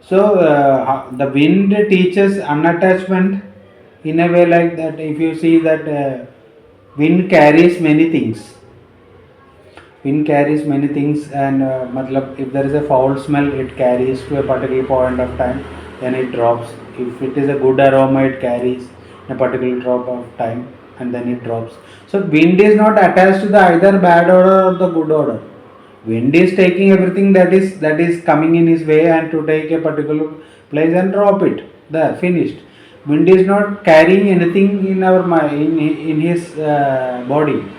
So the wind teaches unattachment in a way like that. If you see that wind carries many things. Wind carries many things, and matlab, if there is a foul smell, it carries to a particular point of time, then it drops. If it is a good aroma, it carries a particular drop of time, and then it drops. So wind is not attached to the either bad odor or the good odor. Wind is taking everything that is coming in his way and to take a particular place and drop it. There, finished. Wind is not carrying anything in our in his body.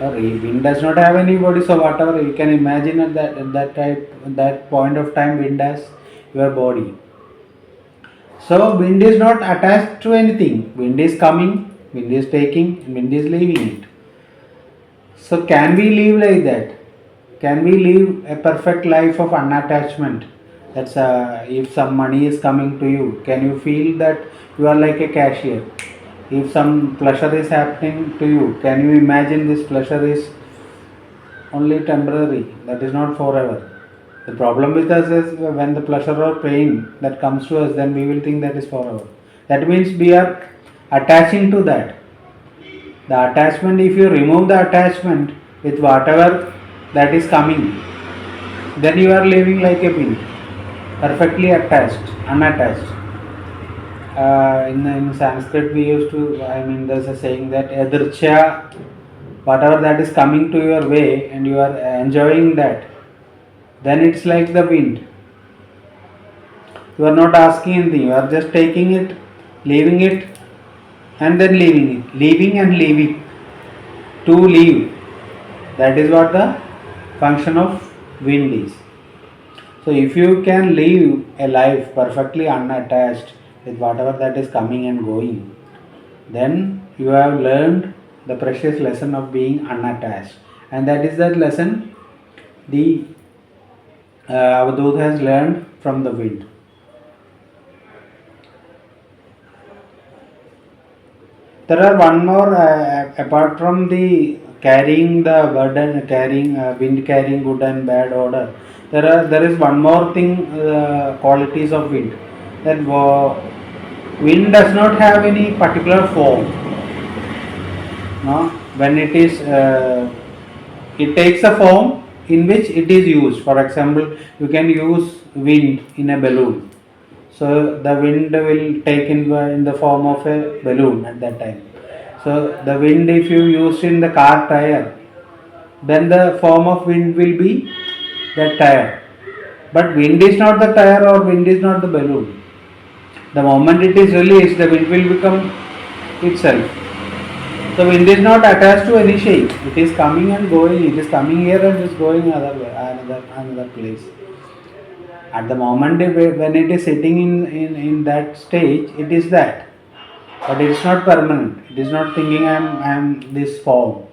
Or wind does not have any body, so whatever you can imagine at that point of time, wind has your body. So wind is not attached to anything. Wind is coming, wind is taking, wind is leaving it. So can we live like that? Can we live a perfect life of unattachment? That's if some money is coming to you, can you feel that you are like a cashier? If some pleasure is happening to you, can you imagine this pleasure is only temporary, that is not forever? The problem with us is when the pleasure or pain that comes to us, then we will think that is forever. That means we are attaching to that. The attachment, if you remove the attachment with whatever that is coming, then you are living like a pin, perfectly attached, unattached. In Sanskrit, we used to, there's a saying that edircha, whatever that is coming to your way and you are enjoying that, then it's like the wind. You are not asking anything, you are just taking it, leaving it, and then leaving it. Leaving and leaving. To leave. That is what the function of wind is. So if you can live a life perfectly unattached with whatever that is coming and going, then you have learned the precious lesson of being unattached. And that is that lesson the Avadut has learned from the wind. There are one more, apart from the carrying the burden, carrying wind carrying good and bad odor. There is one more thing, qualities of wind. That wind does not have any particular form. No, when it takes a form in which it is used. For example, you can use wind in a balloon. So the wind will take in the form of a balloon at that time. So the wind, if you use in the car tire, then the form of wind will be that tire. But wind is not the tire or wind is not the balloon. The moment it is released, the wind will become itself. The wind is not attached to any shape. It is coming and going. It is coming here and it is going another place. At the moment when it is sitting in that stage, it is that. But it is not permanent. It is not thinking I am this form.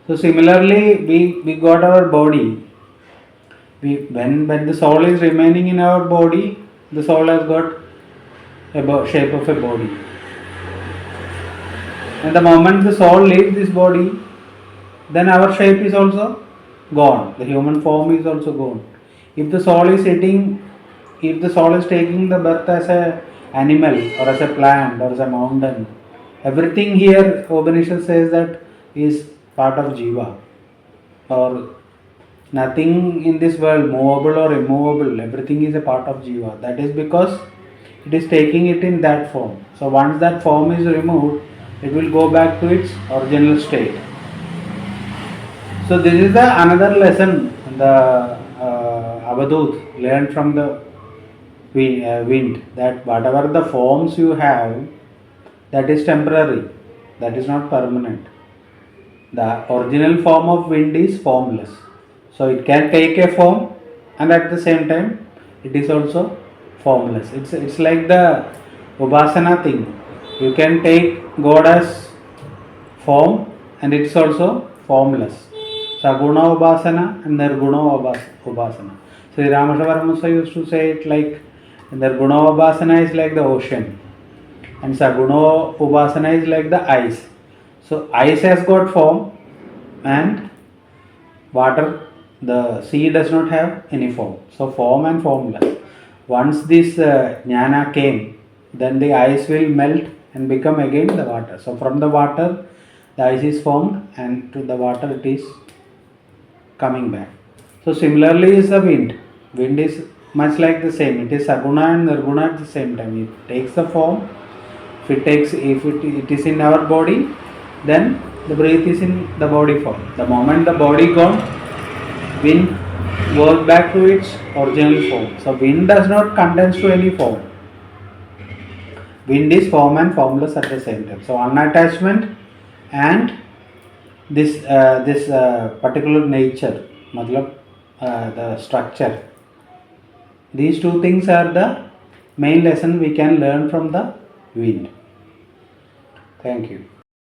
So similarly, we got our body. When the soul is remaining in our body, the soul has got a shape of a body. And the moment the soul leaves this body, then our shape is also gone. The human form is also gone. If the soul is taking the birth as a animal or as a plant or as a mountain, everything here Upanishad says that is part of jiva, or nothing in this world movable or immovable, everything is a part of jiva. That is because it is taking it in that form. So once that form is removed, it will go back to its original state. So this is the another lesson the Avadut learned from the wind, that whatever the forms you have, that is temporary, that is not permanent. The original form of wind is formless. So it can take a form and at the same time it is also formless. It's like the Upasana thing. You can take God as form and it is also formless. Saguna Upasana and Nirguna Upasana. Sri Ramaswamy Paramahansa used to say it like Nirguna Upasana is like the ocean and Saguna Upasana is like the ice. So ice has got form and water, the sea does not have any form. So form and formless. Once this jnana came, then the ice will melt and become again the water. So from the water, the ice is formed, and to the water it is coming back. So similarly is the wind. Wind is much like the same. It is saguna and nirguna at the same time. It takes the form. If it is in our body, then the breath is in the body form. The moment the body gone, wind goes back to its original form. So wind does not condense to any form. Wind is form and formless at the same time. So unattachment and this particular nature, matlab, the structure. These two things are the main lesson we can learn from the wind. Thank you.